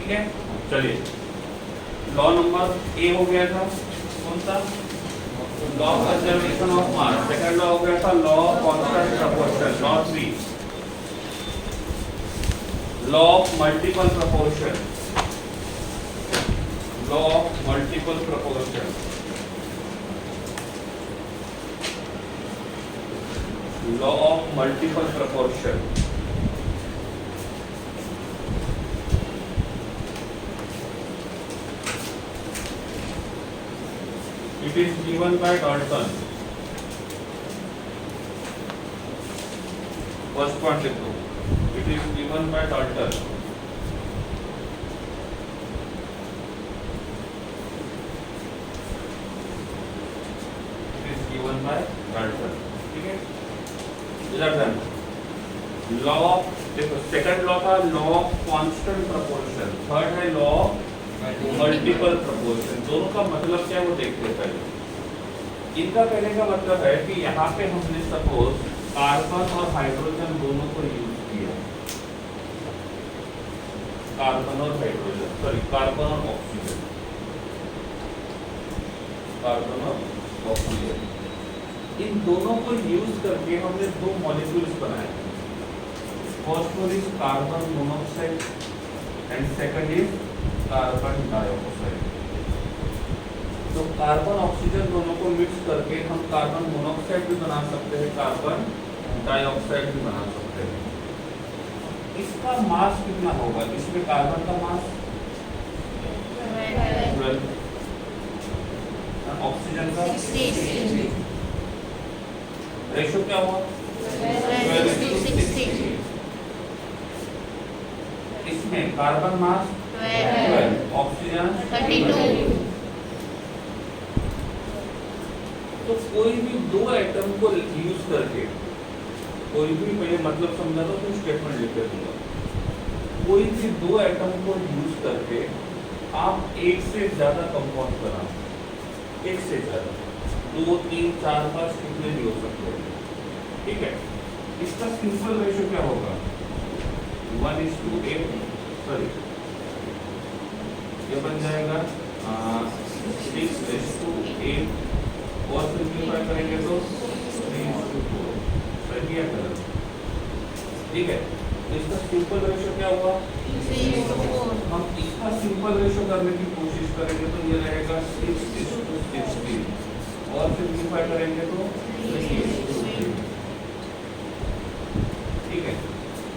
ठीक है, चलिए लॉ नंबर ए हो गया था, कौन सा? Law of conservation of mass. Second law हो गया था law of constant proportion, law 3 law of multiple proportion, law of multiple proportion, law of multiple proportion. It is given by Dalton. First point लिख दो। It is given by Dalton. It is given by Dalton. ठीक है? इधर done. Law of, देखो second law था law of constant proportion, third है law of multiple proportion. दोनों का मतलब क्या है वो देखते हैं पहले। इनका कहने का मतलब है कि यहाँ पे हमने सपोज कार्बन और हाइड्रोजन दोनों को यूज किया, कार्बन और हाइड्रोजन, सॉरी कार्बन और ऑक्सीजन, कार्बन और ऑक्सीजन, इन दोनों को यूज करके हमने दो मॉलिक्यूल्स बनाए। First one is carbon monoxide and second is carbon dioxide. तो कार्बन ऑक्सीजन दोनों को मिक्स करके हम कार्बन मोनोऑक्साइड भी बना सकते हैं, कार्बन डाइऑक्साइड भी बना सकते हैं। इसका मास कितना होगा? इसमें कार्बन का मास 12, ऑक्सीजन का 16, रेशियो क्या हुआ? 12:16। इसमें कार्बन मास 12, ऑक्सीजन 32। तो कोई भी दो एटम को यूज करके, कोई भी, मैं मतलब समझा तो फिर स्टेटमेंट लिख के दूंगा। कोई भी दो एटम को यूज करके आप एक से ज्यादा कंपाउंड बनाओ, एक से ज्यादा, 2, 3, 4, 5 कितने भी हो सकते हैं, ठीक है। इसका सिंपल रेशियो क्या होगा? 1:8, सॉरी ये बन जाएगा 6:8 और सिंपलीफाई करेंगे तो 3:4, सही है कलर, ठीक है। तो इसका सिंपल रेशियो क्या हुआ? 3:4। हम इसका सिंपल रेशियो करने की कोशिश करेंगे तो ये रहेगा 6:16 और सिंपलीफाई करेंगे तो 3:3, ठीक है।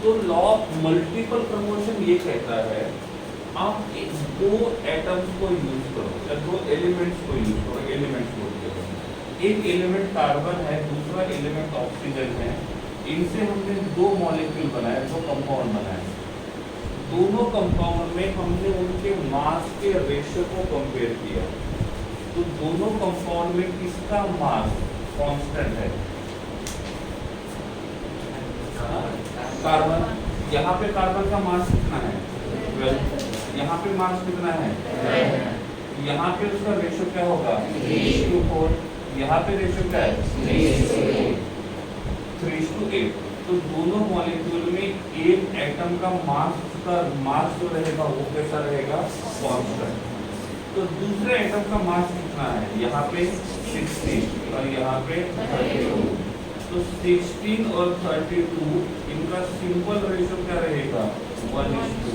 तो लॉ ऑफ मल्टीपल प्रोपोर्शन ये कहता है आप दो एटम्स को यूज करो या दो एलिमेंट्स को यूज करो, एलिमेंट्स बोलते हैं। एक एलिमेंट कार्बन है, दूसरा एलिमेंट ऑक्सीजन है, इनसे हमने दो मॉलिक्यूल बनाए, दो कंपाउंड बनाए। दोनों कंपाउंड में हमने उनके मास के रेशियो को कंपेयर किया। तो दोनों कंपाउंड में किसका मास कांस्टेंट है? कार्बन। यहाँ पे कार्बन का मास कितना है? 12। यहाँ पे मास कितना है? यहाँ पे उसका रेशियो क्या होगा? 3:4। यहाँ पे रेशियो क्या है? 3:8। तो दोनों मॉलिक्यूल में एक एटम का मास जो रहेगा वो कैसा रहेगा? कांस्टेंट। तो दूसरे एटम का मास कितना है? यहाँ पे 16 और यहाँ पे 32। तो 16 और 32 इनका सिंपल रेशियो क्या रहेगा? 1:2।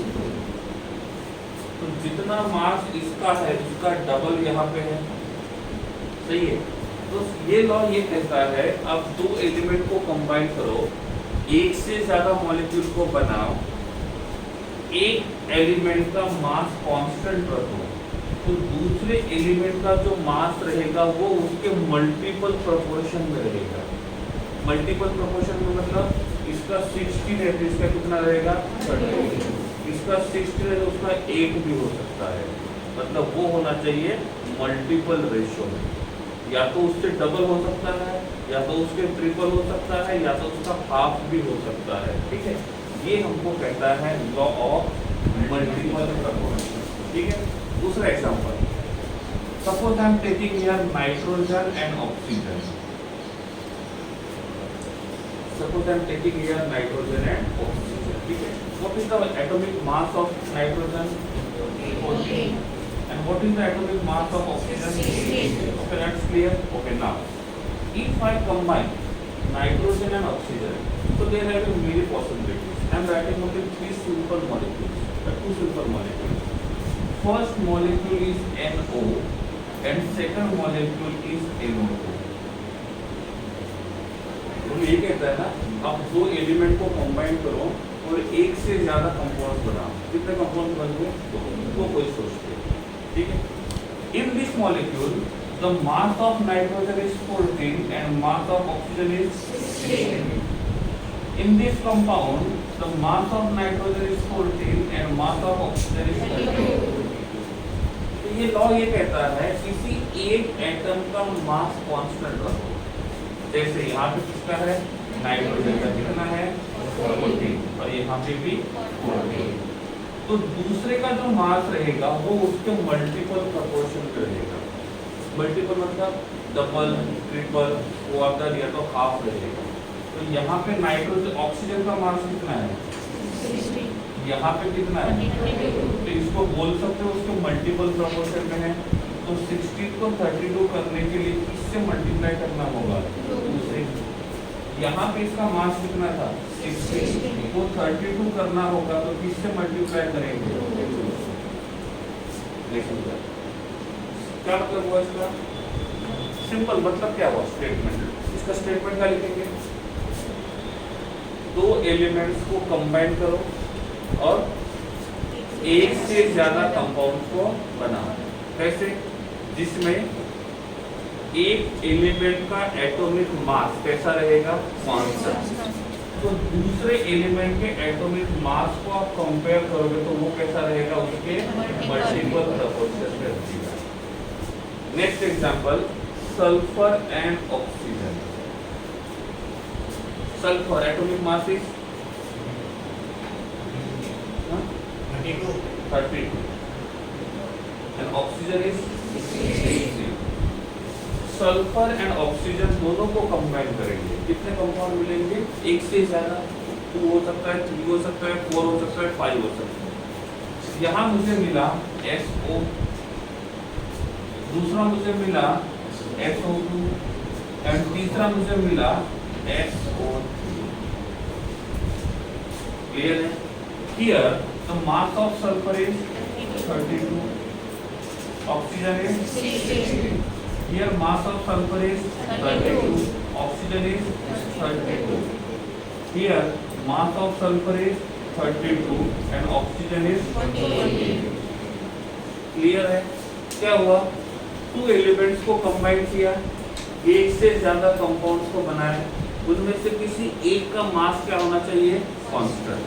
तो जितना मास इसका है उसका डबल यहाँ पे है, सही है। तो ये लॉ ये कहता है अब दो एलिमेंट को कंबाइन करो, एक से ज्यादा मॉलिक्यूल को बनाओ, एक एलिमेंट का मास कांस्टेंट रखो, तो दूसरे एलिमेंट का जो मास रहेगा वो उसके मल्टीपल प्रोपोर्शन में रहेगा। मल्टीपल प्रोपोर्शन में मतलब इसका 16 है तो इसका कितना रहेगा? 30। इसका 16 है तो उसका 8 भी हो सकता है, मतलब वो होना चाहिए मल्टीपल रेशियो में, या तो उससे डबल हो सकता है, या तो उसके ट्रिपल हो सकता है, या तो उसका हाफ भी हो सकता है, ठीक है। ये हमको कहता है लॉ ऑफ मल्टीपल प्रोपोर्शन, ठीक है। दूसरा example, suppose I am taking here nitrogen and oxygen. Suppose I am taking here nitrogen and oxygen. ठीक है? What is the atomic mass of nitrogen? 14. And what is the atomic mass of oxygen? 16. Okay, that's clear. Okay, now if I combine nitrogen and oxygen, so there are many possibilities. I am writing only two simple molecules. First molecule is NO and second molecule is NO2. तो ये कहता है ना, आप दो element को combine करो और एक से ज्यादा कंपाउंड बनाओ। कितने कंपाउंड बन गए? दो कोई सोचते, ठीक है। In this molecule the mass of nitrogen is 14 and mass of oxygen is 16. In this compound the mass of nitrogen is 14 and mass of oxygen is 32. तो ये लॉ ये कहता है किसी एक एटम का मास कांस्टेंट रखो। जैसे यहाँ पे किसका है? नाइट्रोजन का कितना है? 14 और यहाँ पे भी 14। तो दूसरे का जो मास रहेगा वो उसके मल्टीपल प्रोपोर्शन पे रहेगा। मल्टीपल मतलब डबल, ट्रिपल, क्वार्टर या तो हाफ रहेगा। तो यहाँ पे नाइट्रोजन ऑक्सीजन का मास कितना है? 60। यहाँ पे कितना है? 22। तो इसको बोल सकते हो उसके मल्टीपल प्रोपोर्शन में है। तो 60 को 32 करने के लिए किससे मल्टीप्लाई करना होगा? 2 से। यहाँ पे इसका मास कितना था? 60 को 32 करना होगा तो किससे मल्टीप्लाई करेंगे? 2। क्या मतलब हुआ इसका? सिंपल मतलब क्या हुआ स्टेटमेंट? इसका स्टेटमेंट क्या लिखेंगे? दो एलिमेंट्स को कंबाइन करो और एक से ज्यादा कंपाउंड को बनाओ। कैसे? जिसमें एक एलिमेंट का एटॉमिक मास कैसा रहेगा? कांस्टेंट। तो दूसरे एलिमेंट के एटॉमिक मास को आप कंपेयर करोगे तो वो कैसा रहेगा? उसके मल्टीपल प्रोपोर्शन में रहेगा। Next example, sulphur and oxygen. Sulphur atomic mass is 32 and oxygen is 60. Sulphur and oxygen दोनों को कंबाइन करेंगे, कितने कंपाउंड मिलेंगे? एक से ज्यादा। 2 हो सकता है, 3 हो सकता है, 4 हो सकता है, 5 हो सकता है। यहाँ मुझे मिला SO, दूसरा मुझे मिला SO2 एंड तीसरा मुझे मिला SO3। क्लियर है? Here the mass of sulfur is 32, oxygen is 16. Here mass of sulfur is 32, oxygen is 32. Here mass of sulfur is 32 and oxygen is 14. Clear है? क्या हुआ? 2 एलिमेंट्स को कंबाइन किया, एक से ज्यादा कंपाउंड्स को बनाया, उनमें से किसी एक का मास क्या होना चाहिए? कांस्टेंट।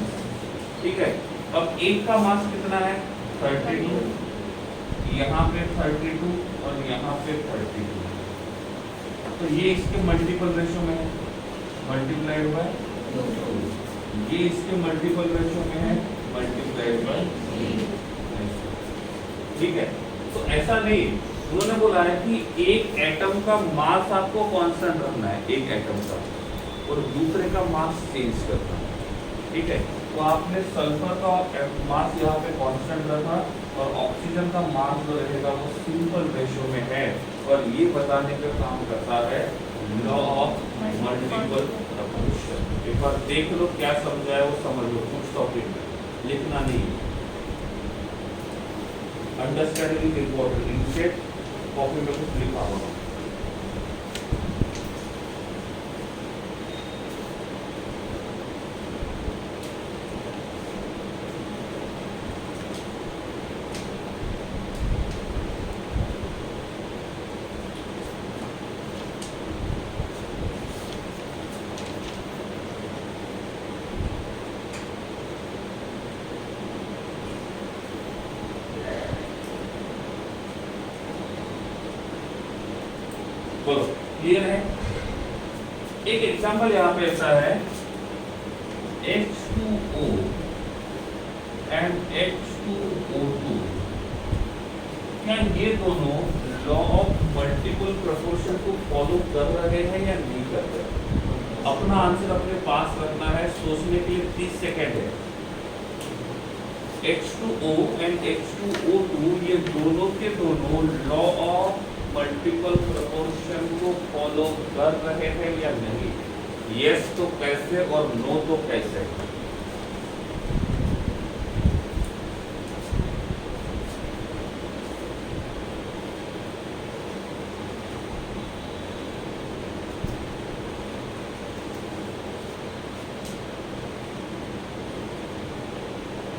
ठीक है। अब एक का मास कितना है? 32, यहाँ पे 32 और यहाँ पे 32। तो ये इसके मल्टीपल रेशियो में है, मल्टीप्लाइड बाय 2। ये इसके मल्टीपल रेशियो में है, मल्टीप्लाइड बाय 3। ठीक है। तो ऐसा नहीं, उन्होंने बोला है कि एक एटम का मास आपको कांस्टेंट रखना है, एक एटम का, और दूसरे का मास चेंज करना है। ठीक है। तो आपने सल्फर का मास यहाँ पे कांस्टेंट रखा और ऑक्सीजन का मास जो रहेगा वो सिंपल रेशियो में है, और ये बताने का काम करता है लॉ ऑफ मल्टीपल प्रोपोर्शन। एक बार देख लो क्या समझा है वो समझ लो, कुछ टॉपिक में लिखना नहीं। अंडरस्टैंडिंग इज इम्पोर्टेंट, इनसे कॉपी में कुछ लिखा होगा। बोलो, क्लियर है? एक एग्जांपल यहाँ पे ऐसा है, H2O एंड H2O2। क्या ये दोनों लॉ ऑफ मल्टीपल प्रोपोर्शन को फॉलो कर रहे हैं या नहीं कर रहे? अपना आंसर अपने पास रखना है, सोचने के लिए 30 सेकेंड है। H2O एंड H2O2 ये दोनों के दोनों लॉ ऑफ मल्टीपल प्रोपोर्शन को फॉलो कर रहे हैं या नहीं? यस तो कैसे और नो तो कैसे?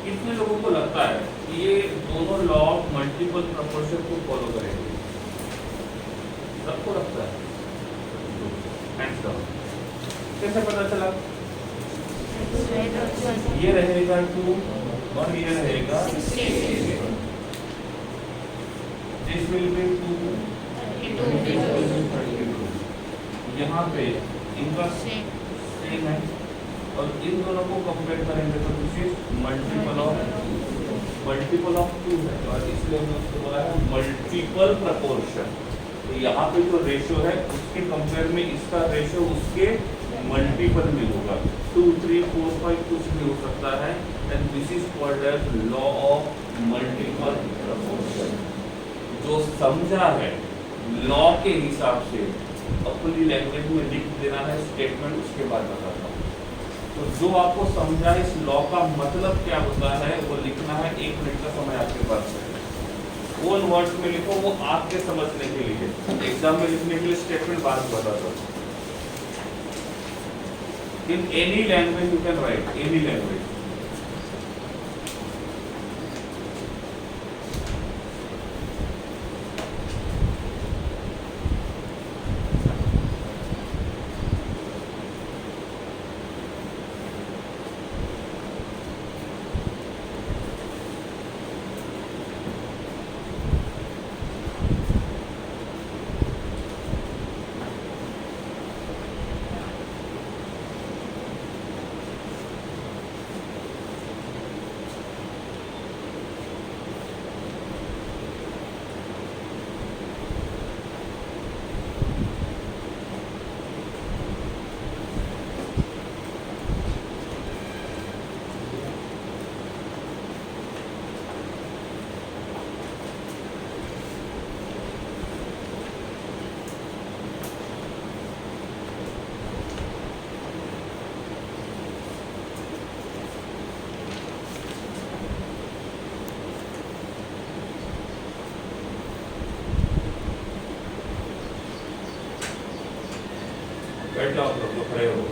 कितने लोगों को लगता है कि ये दोनों लॉ ऑफ मल्टीपल प्रोपोर्शन को फॉलो करेंगे? सबको लगता है? Hands down. कैसे पता चला? ये रहेगा 2 और ये रहेगा 6। दिस विल बी 2 यहाँ पे इनका सेम है और इन दोनों को कंपेयर करेंगे तो दिस इज मल्टीपल ऑफ 2 है और इसलिए हमने उसको बोला है मल्टीपल प्रोपोर्शन। तो यहाँ पे जो रेशियो है उसके कंपेयर में इसका रेशियो उसके मल्टीपल में होगा। 2, 3, 4, 5 कुछ भी हो सकता है and this is called as law of multiple proportion. जो समझा है लॉ के हिसाब से अपनी लैंग्वेज में लिख देना है स्टेटमेंट, उसके बाद बताता हूँ। तो जो आपको समझा इस लॉ का मतलब क्या होता है वो लिखना है। 1 मिनट का समय आपके पास है। ओन वर्ड्स में लिखो, वो आपके समझने के लिए। एग्जाम में लिखने के लिए स्टेटमेंट बाद में बताता हूँ। In any language you can write, any language. बैठ जाओ, आप लोग खड़े हो।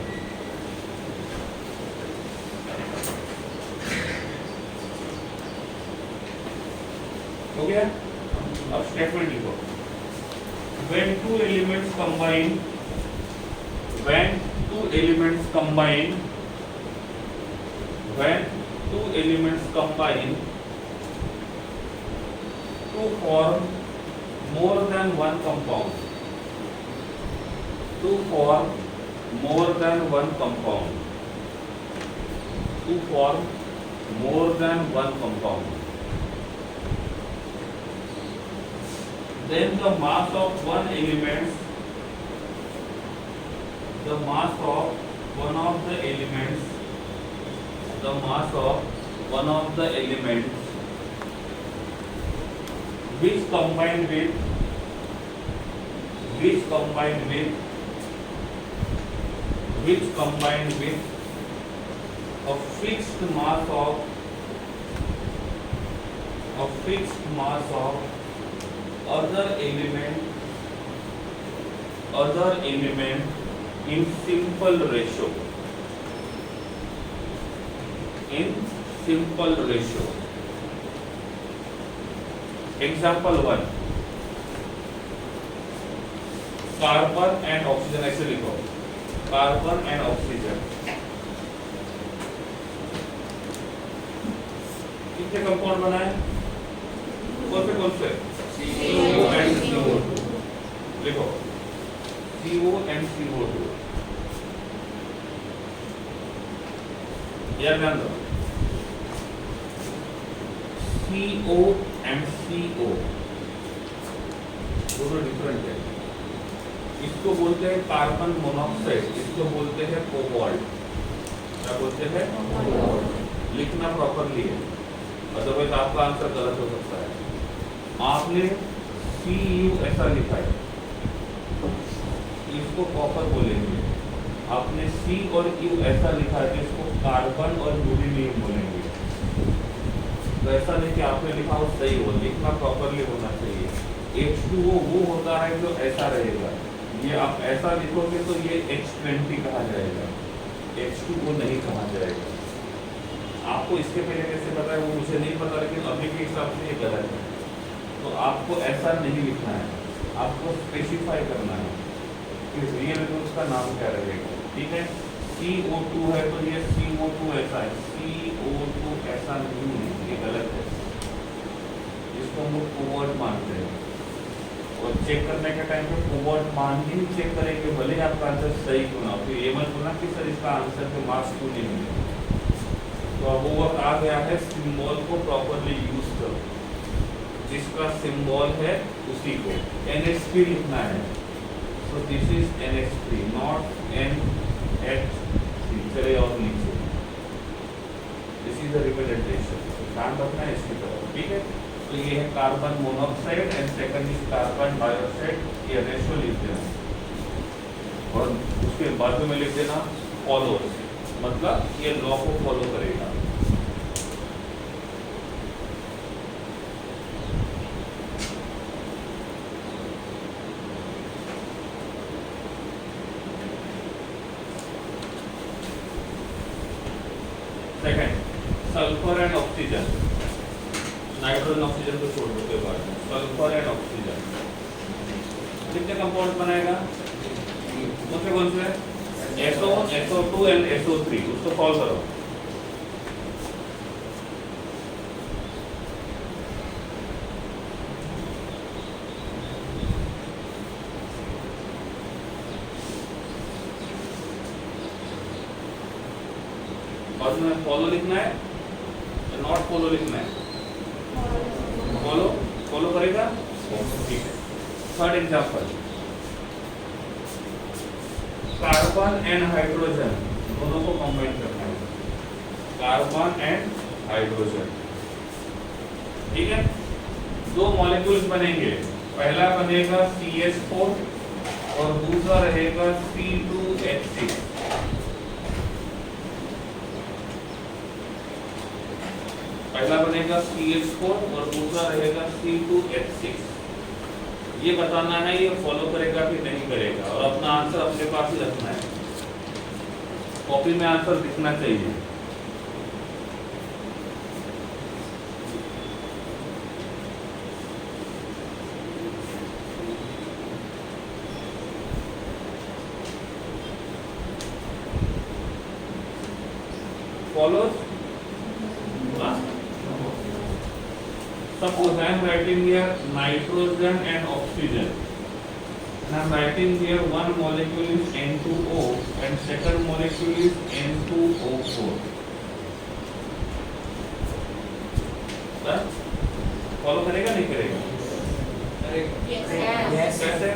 हो गया? अब स्टेटमेंट लिखो। When two elements combine, when two elements combine to form more than one compound, to form more than one compound, to form more than one compound, then the mass of one element, the mass of one of the elements, the mass of one of the elements which combined with a fixed mass of other element in simple ratio. Example 1, carbon and oxygen. ऐसे लिखो, carbon and oxygen कितने compound बनाए? कौन से? CO and CO2। लिखो CO and CO2। याद ध्यान दो, CO एंड CO दोनों डिफरेंट है। इसको बोलते हैं कार्बन मोनोऑक्साइड, इसको बोलते हैं कोबाल्ट। क्या बोलते हैं? लिखना प्रॉपरली है। अदरवाइज आपका आंसर गलत हो सकता है। आपने CU ऐसा लिखा है, इसको कॉपर बोलेंगे। आपने C और U ऐसा लिखा है, इसको कार्बन और यूरेनियम बोलेंगे। तो ऐसा नहीं कि आपने लिखा हो सही हो, लिखना प्रॉपरली होना चाहिए। H2O वो होता है जो ऐसा रहेगा, ये आप ऐसा लिखोगे तो ये H20 कहा जाएगा, H2O नहीं कहा जाएगा। आपको इसके पहले कैसे पता है वो मुझे नहीं पता, लेकिन अभी के हिसाब से ये गलत है। तो आपको ऐसा नहीं लिखना है, आपको स्पेसिफाई करना है कि रियल में उसका नाम क्या रहेगा। ठीक है, CO2 है तो ये CO2 ऐसा है, CO2 ऐसा नहीं है, ये गलत है। इसको हम लोग कोवर्ट मानते हैं, और चेक करने के टाइम पे कोवर्ट मान ही चेक करेंगे, भले आपका आंसर सही क्यों ना हो। फिर ये मत बोलना कि सर इसका आंसर पे मार्क्स क्यों नहीं मिले। तो अब वो वक्त आ गया है सिंबल को प्रॉपरली यूज करो, जिसका सिंबल है उसी को NH3 लिखना है। So this is NH3 not NH3। चले और नीचे, दिस इज द रिप्रेजेंटेशन, ध्यान रखना है इसकी तरफ। ठीक है, तो ये है carbon monoxide and second is carbon dioxide. ये रेशो लिख देना और उसके बाद में लिख देना फॉलोअर्स, मतलब ये लॉ को फॉलो करेगा। Second, sulphur and oxygen. Nitrogen oxygen को छोड़ दो के बाद में सल्फर एंड ऑक्सीजन कितने कंपाउंड बनाएगा? कौन से SO, SO2 एंड SO3। उसको सॉल्व करो। और में फॉलो लिखना है, नॉट फॉलो लिखना है। फॉलो करेगा, ठीक है। Third example, carbon and hydrogen दोनों को कंबाइन करना है, कार्बन एंड हाइड्रोजन। ठीक है, दो मॉलिक्यूल्स बनेंगे, पहला बनेगा CH4 और दूसरा रहेगा C2H6। पहला बनेगा CH4 और दूसरा रहेगा C2H6। ये बताना है ये फॉलो करेगा कि नहीं करेगा, और अपना आंसर अपने पास ही रखना है, कॉपी में आंसर दिखना चाहिए। Follows, suppose I am writing here nitrogen and oxygen, and I am writing here one molecule is N2O and second molecule is N2O4. Follow करेगा नहीं करेगा? Yes. कैसे?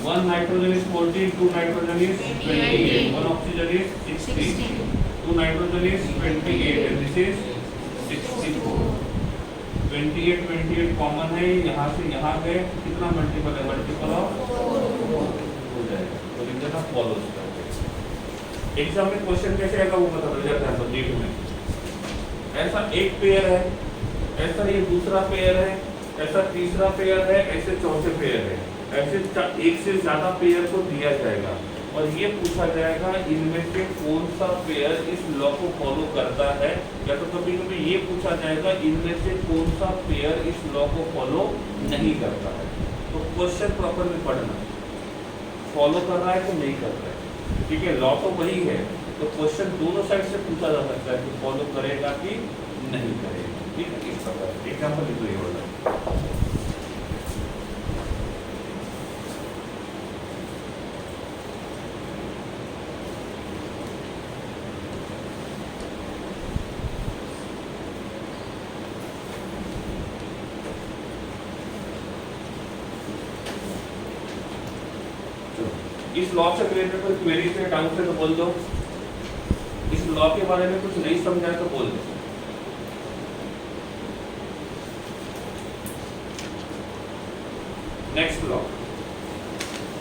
One nitrogen is 14, two nitrogen is 28, one oxygen is 60, two nitrogen is 28 and this is 64। 28 common है, यहाँ से यहाँ गए, कितना मल्टीपल है? मल्टीपल ऑफ 4 हो जाएगा। तो लिख देना फॉलोस करके। एग्जाम में क्वेश्चन कैसे आएगा वो बता दो जाता है सब्जेक्ट में। ऐसा एक पेयर है, ऐसा ये दूसरा पेयर है, ऐसा तीसरा पेयर है, ऐसे चौथे पेयर है, ऐसे एक से ज्यादा पेयर को दिया जाएगा और ये पूछा जाएगा इनमें से कौन सा पेयर इस लॉ को फॉलो करता है, या तो कभी कभी ये पूछा जाएगा इनमें से कौन सा पेयर इस लॉ को फॉलो नहीं करता है। तो क्वेश्चन प्रॉपर में पढ़ना, फॉलो कर रहा है तो नहीं कर रहा है। ठीक है, लॉ तो वही है, तो क्वेश्चन दोनों साइड से पूछा जा सकता है कि फॉलो करेगा कि नहीं करेगा। ठीक है, इस प्रकार एग्जाम्पल तो ये होगा। इस लॉ से रिलेटेड कोई क्वेरी पे डाउट है तो बोल दो, इस लॉ के बारे में कुछ नहीं समझा तो बोल दो।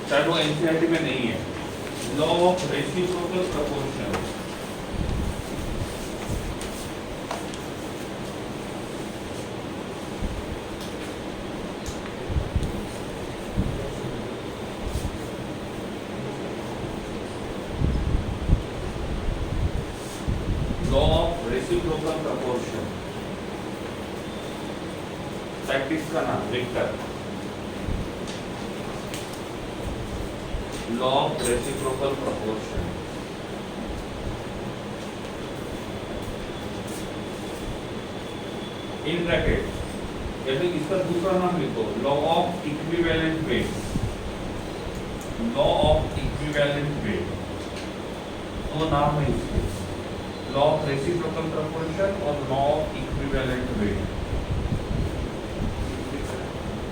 शायद वो एनसीईआरटी में नहीं है। Law of reciprocal proportion, law of reciprocal proportion, practice का नाम Victor. Law of reciprocal proportion, in bracket, जैसे इसका दूसरा नाम लिखो law of equivalent weight, law of equivalent weight, दो नाम है इसके, लॉ ऑफ रेसिप्रोकल प्रोपोर्शन और law of equivalent weight.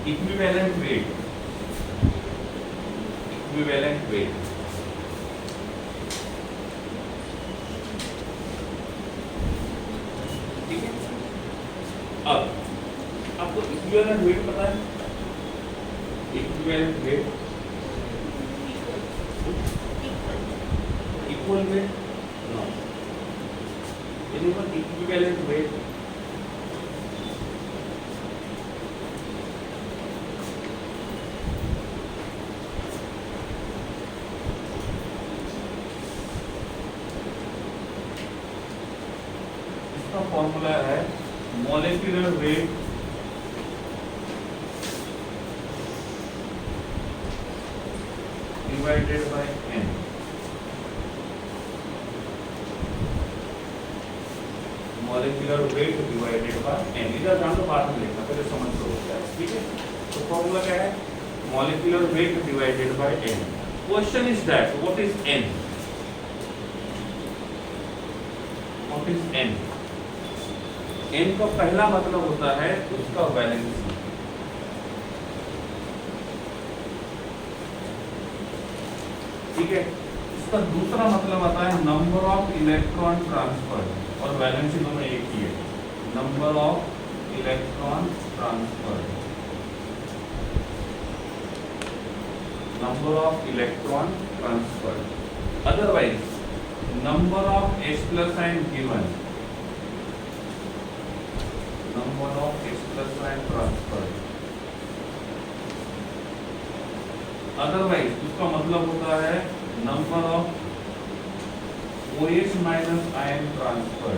Equivalent weight, equivalent weight, ठीक है। अब आपको इक्विवेलेंट वेट पता है? Equivalent weight equal weight, no, equivalent weight formula है molecular weight divided by n। Molecular weight divided by n, इधर जान तो बाद में लिखना, पहले समझ लो क्या है, ठीक है। तो फॉर्मूला क्या है? Molecular weight divided by n। Question is that what is n? What is n? n का पहला मतलब होता है उसका वैलेंसी, ठीक है। इसका दूसरा मतलब आता है नंबर ऑफ इलेक्ट्रॉन ट्रांसफर, और वैलेंसी दोनों एक ही है, number of electron transfer, number of electron transfer. Otherwise number of s plus ion given, number of s plus ion transfer। Otherwise उसका मतलब होता है number of OH minus ion transfer,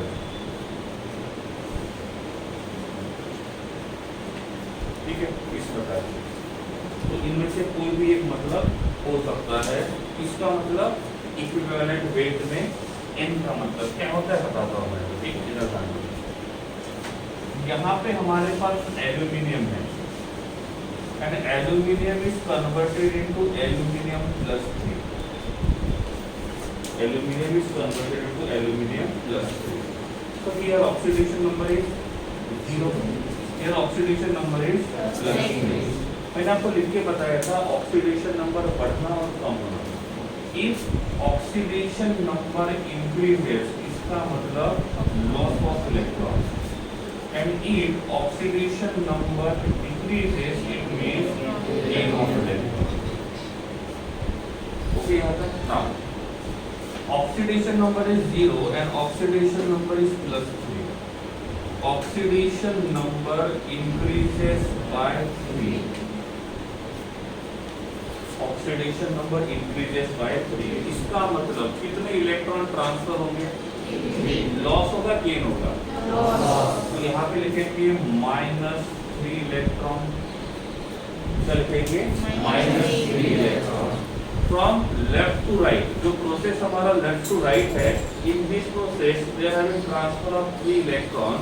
ठीक है, इस प्रकार से। तो इनमें से कोई भी एक मतलब हो सकता है। इसका मतलब इक्विवेलेंट वेट में n का मतलब क्या होता है बताता हूं मैं, ठीक है। इधर ध्यान दो, यहाँ पे हमारे पास एल्यूमिनियम है, and aluminium is converted into aluminium plus 3, aluminium is converted into aluminium plus 3। So here oxidation number is 0, here oxidation number is plus 3। मैंने आपको लिख के बताया था ऑक्सीडेशन नंबर बढ़ना और कम होना। इफ ऑक्सीडेशन नंबर इंक्रीजेस, इसका मतलब loss of electron, and if oxidation number decreases it means gain of electron। okay यहाँ तक। now oxidation number is 0 and oxidation number is plus 3, oxidation number increases by 3, oxidation number increases by 3। इसका मतलब कितने electron transfer होंगे? Loss होगा, gain होगा? तो यहाँ पे लिखेंगे -3 इलेक्ट्रॉन, क्या लिखेंगे? -3 electron from left to right. जो प्रोसेस हमारा लेफ्ट टू राइट है, in this process there having transfer of 3 electron,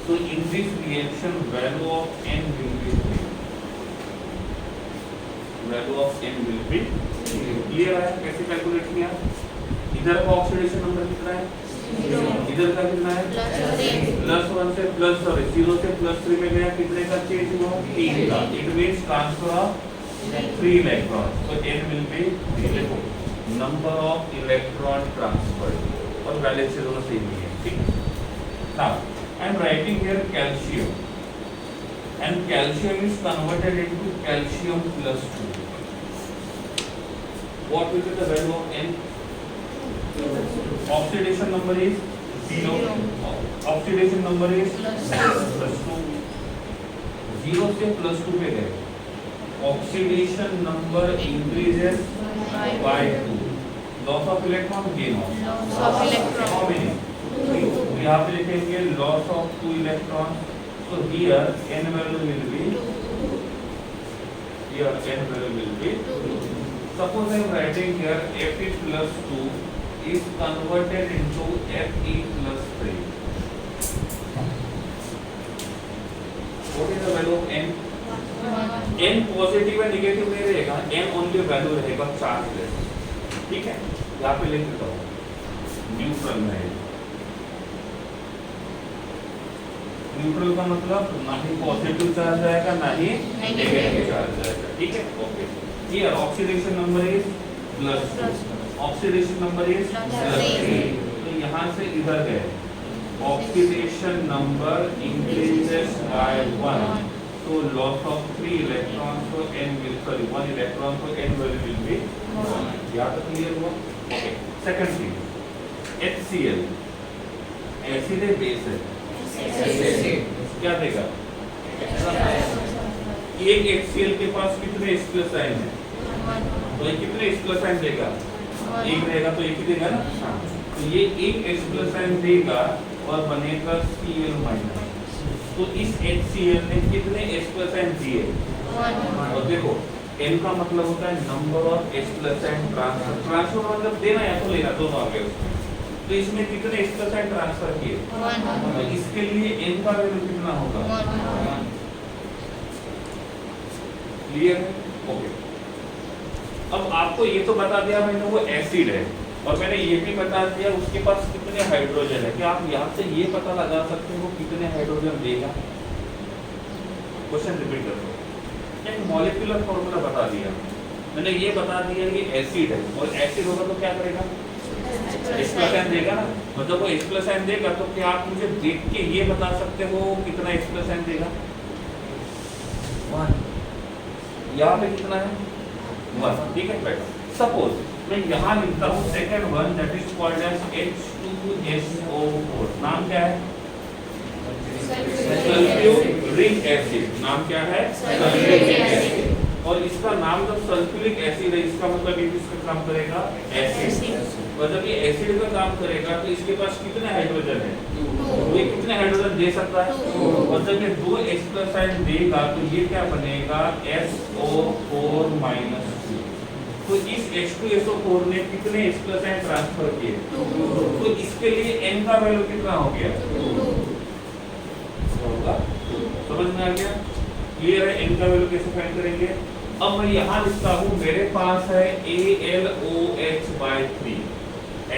so in this reaction value of n will be 3, value of n will be 3। Clear है कैसे calculate किया? इधर का oxidation number कितना है? इधर का कितना है? +1 से प्लस, सॉरी 0 से +3 में गया, कितने का चेंज हुआ? 3 का। It means transfer of 3 electron, so n will be 3, number of electron transfer, और वैलेंसी दोनों सेम ही है, ठीक। Now I am writing here calcium, and calcium is converted into calcium +2, what will be the value of n? Oxidation number is 0. Oxidation number is +2. 0 से +2 पे गए. Oxidation number increases by 2. Loss of electron, gain of electron. How many? यहाँ पे लिखेंगे loss of 2 electrons. So here n value will be 2. Suppose I am writing here Fe plus 2 is converted into Fe plus 3. What is the value of n? n positive या negative नहीं रहेगा, n only value रहेगा chargeless. ठीक है, यहाँ पे लिख देता हूँ न्यूट्रल में. न्यूट्रल का मतलब ना ही पॉजिटिव चार्ज आएगा ना ही नेगेटिव चार्ज आएगा. ठीक है, okay. Here oxidation number is +2, oxidation number is +3. तो यहाँ से इधर गए, oxidation number increases by 1. So loss of 3 electrons, so n will, sorry, 1 electron, so n value will be 1. यहाँ तक क्लियर हुआ? Okay. Second thing, HCl, acid है, base है. क्या देगा? एक HCl के पास कितने H+ आयन है? तो ये कितने H+ आयन देगा? एक रहेगा तो एक ही देगा ना. तो ये एक H+ आयन देगा और बनेगा Cl-. तो इस HCl ने कितने H+ आयन दिए? 1. और देखो n का मतलब होता है number of H+ ion transfer. Transfer मतलब देना या तो लेना, दोनों आ गए उसमें. तो इसमें कितने H+ आयन ट्रांसफर किए? 1. तो इसके लिए n का वैल्यू कितना होगा? 1. क्लियर है? ओके. अब आपको ये तो बता दिया मैंने वो एसिड है, और मैंने ये भी बता दिया उसके पास कितने हाइड्रोजन है. क्या आप यहाँ से ये पता लगा सकते हो कितने हाइड्रोजन देगा? क्वेश्चन रिपीट कर दो. एक मॉलिक्यूलर फॉर्मूला बता दिया मैंने, ये बता दिया कि एसिड है, और एसिड होगा तो क्या करेगा? H+ आयन देगा ना. मतलब वो H+ आयन देगा, तो क्या आप मुझे देख के ये बता सकते हो कितना H+ आयन देगा? 1. यहाँ पे कितना है? 1. ठीक है बेटा. सपोज मैं यहाँ लिखता हूँ second one, that is called as H2SO4. नाम क्या है? Sulphuric acid. नाम क्या है? Sulphuric acid. और इसका नाम जब सल्फ्यूरिक एसिड है, इसका मतलब ये किसका काम करेगा? एसिड. और जब ये एसिड का काम करेगा तो इसके पास कितने हाइड्रोजन है? ये कितने हाइड्रोजन दे सकता है? और जब ये 2 H+ आयन देगा तो ये क्या बनेगा? SO4-2. तो इस H2SO4 ने कितने H+ आयन ट्रांसफर किए? तो इसके लिए n का वैल्यू कितना हो गया? होगा. समझ में आ गया? क्लियर है? n का वैल्यू कैसे फाइंड करेंगे? अब मैं यहाँ लिखता हूँ, मेरे पास है AlOH/3.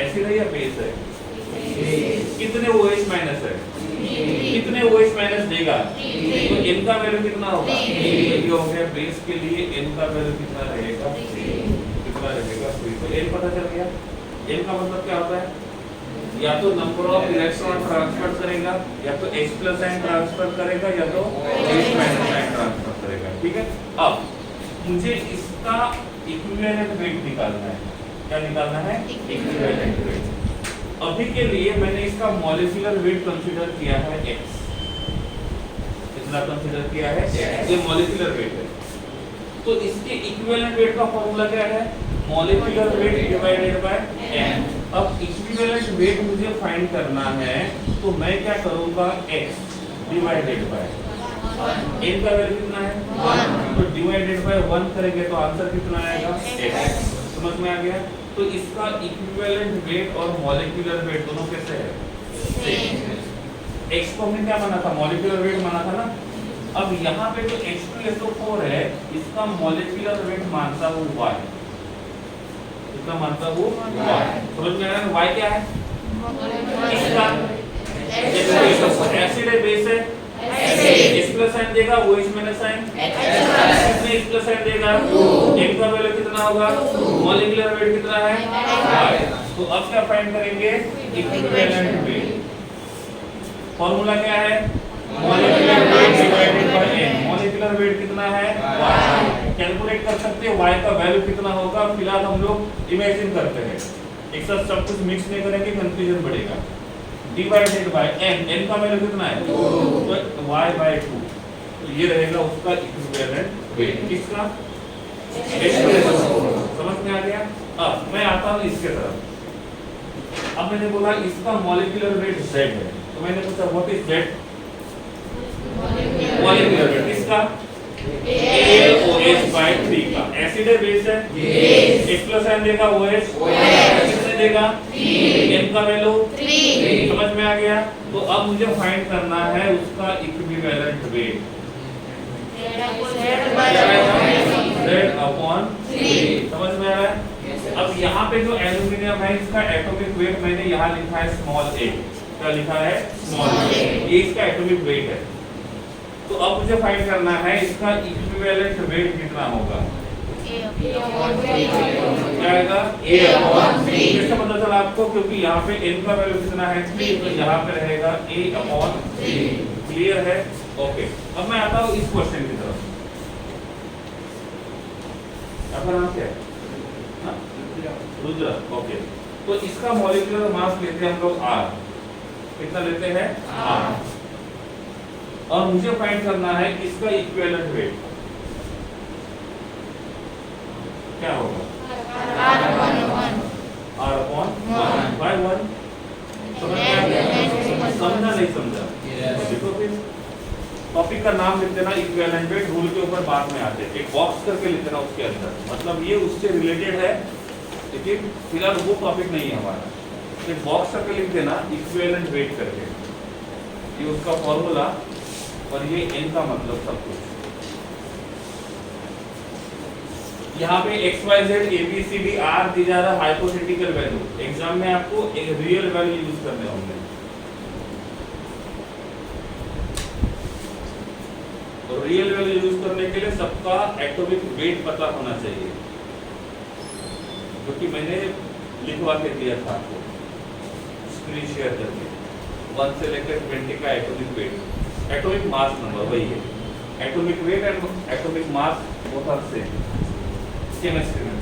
एसिड है या बेस है? कितने OH- है? कितने OH- देगा? तो n का वैल्यू कितना होगा? ये हो गया. बेस के लिए n का वैल्यू कितना रहेगा? कितना रहेगा? तो n पता चल गया. n का मतलब क्या होता है? या तो नंबर ऑफ इलेक्ट्रॉन ट्रांसफर करेगा, या तो H+ आयन ट्रांसफर करेगा, या तो H- आयन ट्रांसफर करेगा. ठीक है. अब मुझे इसका इक्विवेलेंट वेट निकालना है. क्या निकालना है? Equivalent wait. अभी के लिए मैंने इसका मॉलिक्यूलर वेट कंसीडर किया है x. कितना कंसीडर किया है? ये मॉलिक्यूलर वेट है. तो इसके इक्विवेलेंट वेट का फॉर्मूला क्या है? Molecular weight divided by n. अब इक्विवेलेंट वेट मुझे फाइंड करना है, तो मैं क्या करूंगा? x डिवाइडेड बाय n का वैल्यू कितना है? 1. तो डिवाइडेड बाय 1 करेंगे तो आंसर कितना आएगा? x. समझ में आ गया? तो इसका इक्विवेलेंट वेट और मॉलिक्यूलर वेट दोनों कैसे है? सेम. x को हमने क्या माना था? मॉलिक्यूलर वेट माना था ना. अब यहाँ पे जो H2SO4 है, इसका मॉलिक्यूलर वेट मानता हूँ y. इसका मानता हूँ y. समझ में आ रहा है? y क्या है? इसका एसिड है, बेस है. H+ आयन देगा, OH- आयन. कितने H+ आयन देगा? n का वैल्यू कितना होगा? मॉलिक्यूलर वेट कितना है? y. तो अब क्या फाइंड करेंगे? Equivalent weight. फॉर्मूला क्या है? Molecular weight divided by n. Molecular weight कितना है? y. कैलकुलेट कर सकते के y का वैल्यू कितना होगा फिलहाल हम लोग इमेजिन करते हैं, एक साथ सब कुछ मिक्स नहीं करेंगे, कंफ्यूजन बढ़ेगा। डिवाइडेड बाय n का वैल्यू कितना है 2, तो y/2, तो ये रहेगा उसका इक्विवेलेंट वेट किसका, समझ में आ गया। अब मैं आता हूँ इसके तरफ। अब मैंने बोला इसका मॉलिक्यूलर वेट z है, तो मैंने पूछा what is z, molecular weight किसका AOH/3 का। एसिड है बेस है, H प्लस n देगा OH, कितने देगा 3, n का वैल्यू 3, समझ में आ गया। तो अब मुझे फाइंड करना है उसका इक्विवेलेंट वेट Z/3, समझ में आ रहा है। अब यहाँ पे जो एल्यूमिनियम है इसका एटॉमिक वेट मैंने यहाँ लिखा है स्मॉल a, क्या लिखा है स्मॉल a, ये इसका एटॉमिक वेट है। तो अब मुझे फाइंड करना है इसका इक्विवेलेंट वेट कितना होगा, क्या आएगा A/3। कैसे पता चला आपको, क्योंकि यहाँ पे n का वैल्यू कितना है 3, तो यहाँ पे रहेगा A/3, क्लियर है। ओके, अब मैं आता हूँ इस क्वेश्चन की तरफ। आपका नाम क्या है, रुद्र। ओके, तो इसका मॉलिक्यूलर मास लेते हैं हम लोग R, कितना लेते हैं R, और मुझे फाइंड करना है इसका इक्विवेलेंट वेट क्या होगा R/1/1। समझा नहीं समझा, देखो फिर टॉपिक का नाम लिख देना, इक्विवेलेंट वेट रूल के ऊपर बाद में आते हैं, एक बॉक्स करके लिख देना उसके अंदर, मतलब ये उससे रिलेटेड है लेकिन फिलहाल वो टॉपिक नहीं है हमारा। एक बॉक्स करके लिख देना इक्विवेलेंट वेट करके, ये उसका फॉर्मूला और ये n का मतलब सब कुछ। यहाँ पे x y z a b c d r दी जा रहा हाइपोथेटिकल वैल्यू, एग्जाम में आपको एक रियल वैल्यू यूज करने होंगे। और रियल वैल्यू यूज करने के लिए सबका एटॉमिक वेट पता होना चाहिए, क्योंकि मैंने लिखवा के दिया था आपको स्क्रीन शेयर करके, 1 से लेकर 20 का atomic weight, atomic mass number वही है, atomic weight and atomic mass both are same chemistry में।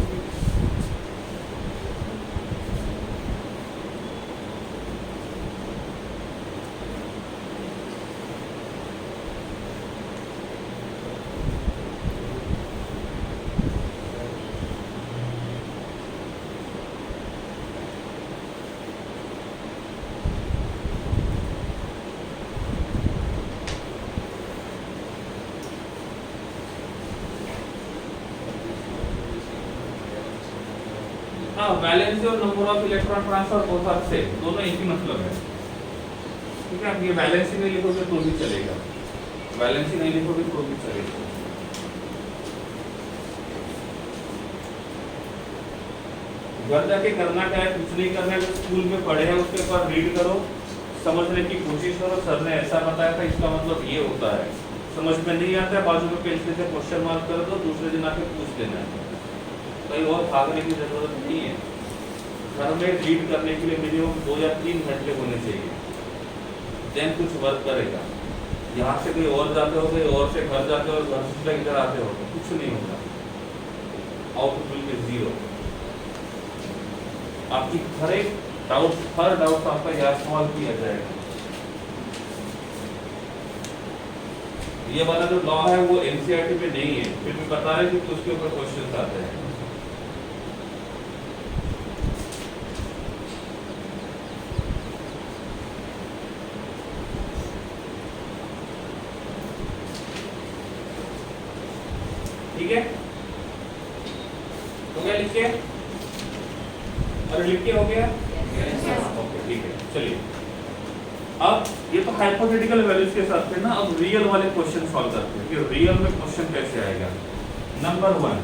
हाँ, वैलेंसी और number of electron transfer both are same, दोनों एक ही मतलब है। ठीक है, आप ये वैलेंसी नहीं लिखोगे तो भी चलेगा, वैलेंसी नहीं लिखोगे तो भी चलेगा। घर जाके करना क्या है, कुछ नहीं करना है, जो स्कूल में पढ़े हैं उसके ऊपर रीड करो, समझने की कोशिश करो, सर ने ऐसा बताया था इसका मतलब ये होता है, समझ में नहीं आता है बाजू में पेंसिल से क्वेश्चन मार्क कर दो, दूसरे दिन आके पूछ लेना है, कहीं और भागने की जरूरत नहीं है। घर में रीड करने के लिए मिनिमम 2 या 3 घंटे होने चाहिए, देन कुछ वर्क करेगा। यहाँ से कहीं और जाते हो, कहीं और से घर जाते हो, घर से इधर आते हो, कुछ नहीं होगा, आउटपुट बिल्कुल जीरो। आपकी हर डाउट आपका यहाँ सॉल्व किया जाएगा। ये वाला जो लॉ है वो एनसीईआरटी में नहीं है, फिर भी बता रहे कि उसके ऊपर क्वेश्चन आते हैं। ठीक है, हो गया लिख के, और लिख के हो गया, ओके ठीक है। चलिए, अब ये तो हाइपोथेटिकल वैल्यूज के साथ थे ना, अब रियल वाले क्वेश्चन सॉल्व करते हैं कि रियल में क्वेश्चन कैसे आएगा। नंबर 1,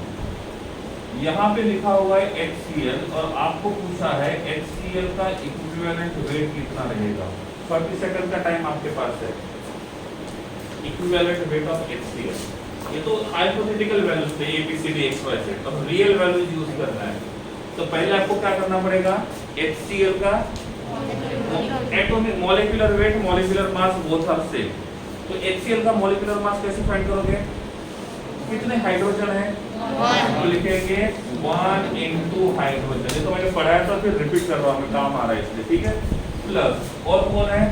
यहाँ पे लिखा हुआ है HCl और आपको पूछा है HCl का इक्विवेलेंट वेट कितना रहेगा। 40 सेकंड का टाइम आपके पास है। इक्विवेलेंट वेट ऑफ HCl, ये तो हाइपोथेटिकल वैल्यूज थे ABCD XYZ, अब रियल वैल्यूज यूज करना है। तो पहले आपको क्या करना पड़ेगा, HCl का atomic molecular weight molecular mass both are same, तो HCl का मॉलिक्यूलर मास कैसे फाइंड करोगे, कितने हाइड्रोजन है? तो लिखेंगे 1 into हाइड्रोजन। ये तो मैंने पढ़ाया था, फिर रिपीट कर रहा हूँ, काम आ रहा है इसलिए, ठीक है। प्लस और कौन है?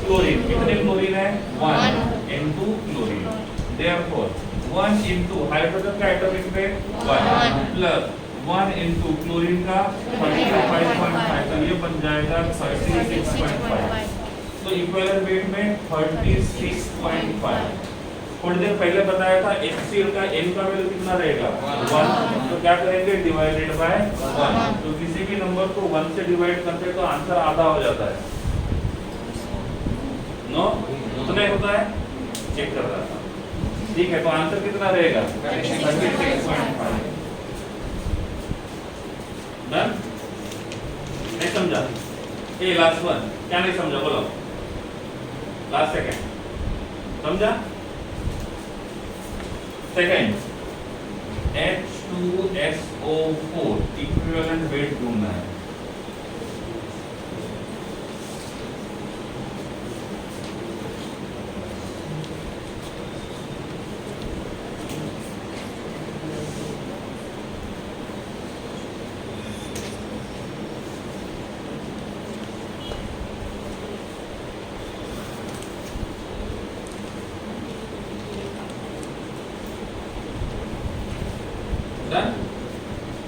क्लोरीन। कितने क्लोरीन है? 1 into chlorine. Therefore 1 into hydrogen का atomic weight 1 plus 1 into chlorine का 35.5, तो ये बन जाएगा 36.5। तो इक्विवेलेंट वेट में 36.5। थोड़ी देर पहले बताया था HCl का N का वैल्यू कितना रहेगा? 1। तो क्या करेंगे? Divided by 1। तो किसी भी नंबर को 1 से डिवाइड करते हैं तो आंसर आधा हो जाता है। नो, उतना ही होता है, चेक कर रहा था। ठीक है, तो आंसर कितना रहेगा? 36.5। डन? नहीं समझा? ये लास्ट वन क्या नहीं समझा बोलो? लास्ट सेकंड समझा? सेकंड H2SO4 इक्विवेलेंट वेट ढूंढना है।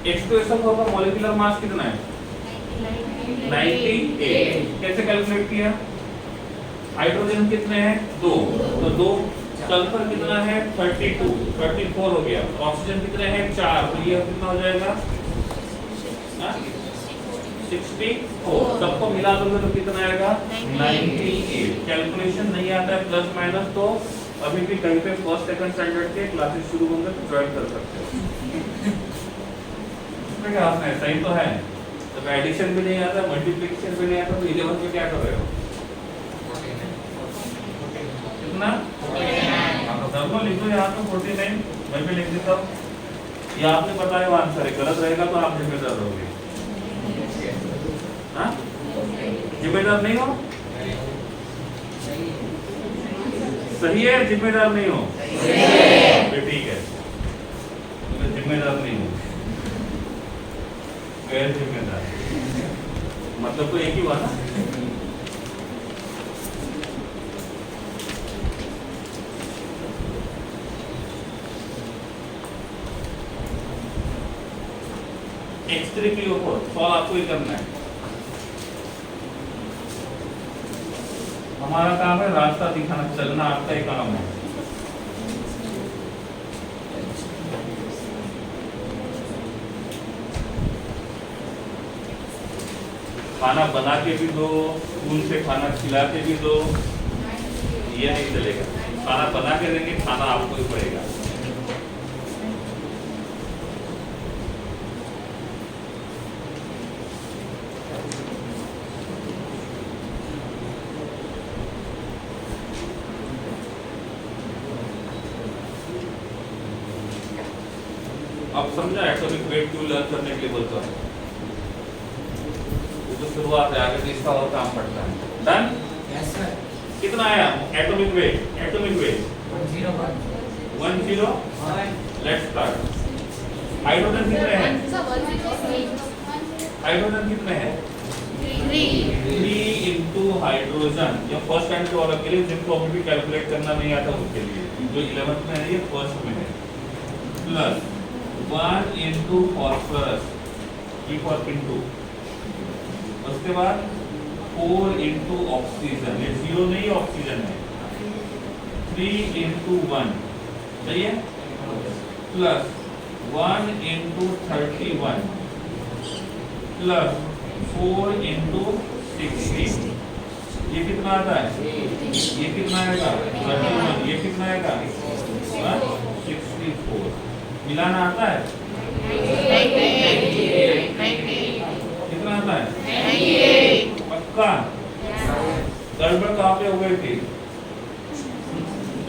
H2SO4 का मॉलिक्यूलर मास कितना है? 98। कैसे कैलकुलेट किया? हाइड्रोजन कितने हैं? 2, तो 2। सल्फर कितना है? 34 हो गया। ऑक्सीजन कितने हैं? 4, तो ये कितना हो जाएगा? 64। सबको मिला दोगे तो कितना आएगा? 98। कैलकुलेशन नहीं आता है प्लस माइनस, तो अभी भी कहीं पे फर्स्ट सेकंड स्टैंडर्ड के क्लासेस शुरू होंगे तो ज्वाइन कर सकते हो। क्या आपने सही तो है, तो एडिशन भी नहीं आता, मल्टीप्लिकेशन भी नहीं आता, तो 11 में क्या कर रहे हो? कितना? सबको लिखो यहाँ पे 49, मैं भी लिख देता हूँ। ये आपने बताया वो आंसर है, गलत रहेगा तो आप जिम्मेदार रहोगे। हाँ, जिम्मेदार नहीं हो? सही है, जिम्मेदार नहीं हो? तो ठीक है, तो जिम्मेदार नहीं हो, गैर जिम्मेदार, मतलब तो एक ही हुआ ना। H3PO4 सॉल्व आपको ही करना है। हमारा काम है रास्ता दिखाना, चलना आपका ही काम है। खाना बना के भी दो, स्कूल से खाना खिला के भी दो, ये नहीं चलेगा। खाना बना के देंगे, खाना आपको ही पड़ेगा। अब समझा एटॉमिक वेट क्यों लर्न करने के लिए बोलता हूँ? तो शुरुआत है, आगे इसका और काम पड़ता है। डन? Yes sir. कितना आया atomic weight? Atomic weight 101। Let's start. Hydrogen कितने हैं? हाइड्रोजन कितने हैं? 3 into हाइड्रोजन। ये फर्स्ट टाइम के वालों के लिए, जिनको अभी भी कैलकुलेट करना नहीं आता उनके लिए, जो 11th में है ये फर्स्ट में है, plus 1 into phosphorus, E for into, उसके बाद 4 into ऑक्सीजन, ये 0 नहीं ऑक्सीजन है, 3 into 1, सही है, प्लस 1 into 31 प्लस 4 into 60। ये कितना आता है? ये कितना आएगा? 31। ये कितना आएगा? 64। मिलाना आता है? कितना आता है? पक्का? गड़बड़ कहाँ पे हो गई थी?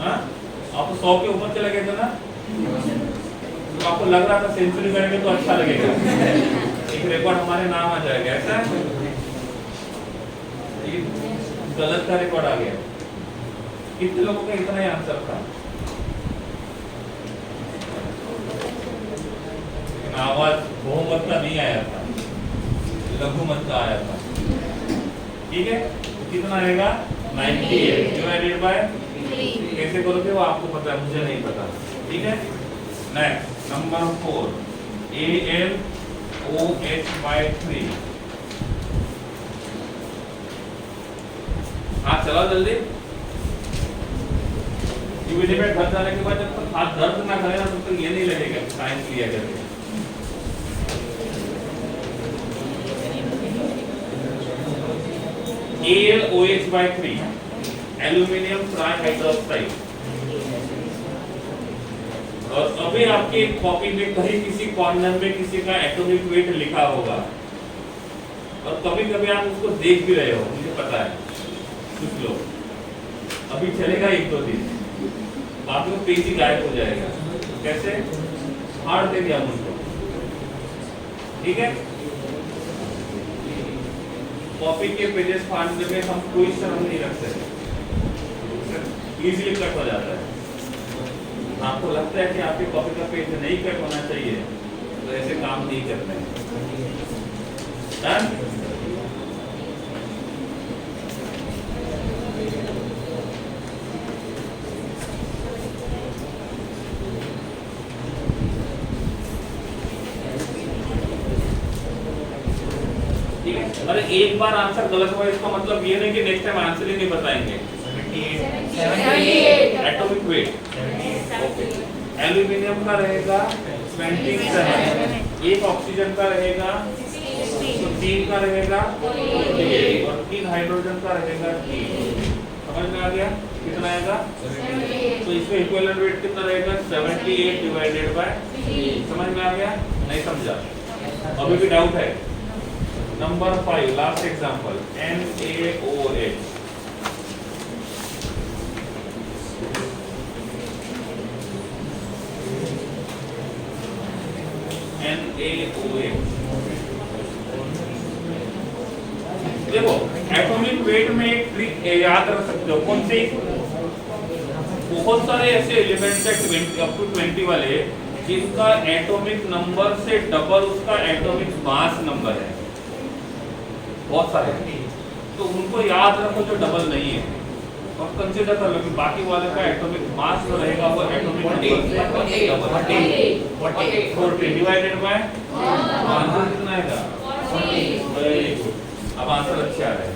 आप 100 के ऊपर चले गए थे ना, तो आपको लग रहा था सेंचुरी करेंगे तो अच्छा लगेगा, एक रिकॉर्ड हमारे नाम आ जाएगा, ऐसा है? गलत का रिकॉर्ड आ गया। कितने लोगों का इतना ही आंसर था? आवाज बहुमत का नहीं आया था, लघुमत का आया था। ठीक है, कितना आएगा 98 डिवाइडेड बाय, कैसे करोगे वो आपको पता है, मुझे नहीं पता। ठीक है, नेक्स्ट नंबर 4 ALOH/3। हाथ चलाओ जल्दी। में घर जाने के बाद जब तक हाथ दर्द ना करे ना तब तक ये नहीं लगेगा साइंस लिया करके। ALOH/3 aluminium trihydroxide. और अभी आपके कॉपी में कहीं किसी कॉर्नर में किसी का एटॉमिक वेट लिखा होगा और कभी कभी आप उसको देख भी रहे हो, मुझे पता है कुछ लोग। अभी चलेगा 1-2 दिन, बाद में पेज ही गायब हो जाएगा। कैसे? फाड़ देंगे हम उसको। ठीक है, कॉपी के पेजेस फाड़ने में हम कोई शर्म नहीं रखते, इजीली कट हो जाता है। आपको लगता है कि आपकी कॉपी का पेज नहीं कट होना चाहिए तो ऐसे काम नहीं करते हैं। ठीक है, अरे एक बार आंसर गलत हुआ इसका मतलब ये नहीं कि नेक्स्ट टाइम आंसर ही नहीं बताएंगे। 78 एटॉमिक वेट। एल्यूमिनियम का रहेगा 27, एक ऑक्सीजन का रहेगा, तो 3 का रहेगा और 3 हाइड्रोजन का रहेगा 3। समझ में आ गया कितना आएगा? तो इसमें इक्विवेलेंट वेट कितना रहेगा? 78 डिवाइडेड बाय 3। समझ में आ गया? नहीं समझा? अभी भी डाउट है? Number 5 last example NaOH। देखो एटॉमिक वेट में एक ट्रिक याद रख सकते हो। कौन सी? बहुत सारे ऐसे एलिमेंट्स है 20 वाले जिनका एटॉमिक नंबर से डबल उसका एटॉमिक मास नंबर है, बहुत सारे। तो उनको याद रखो जो डबल नहीं है, और कंसीडर कर लो कि बाकी वाले का एटॉमिक मास जो रहेगा वो एटॉमिक नंबर से डबल 40 डिवाइडेड बाय आंसर कितना आएगा? वेरी गुड, अब आंसर अच्छे आ रहे हैं।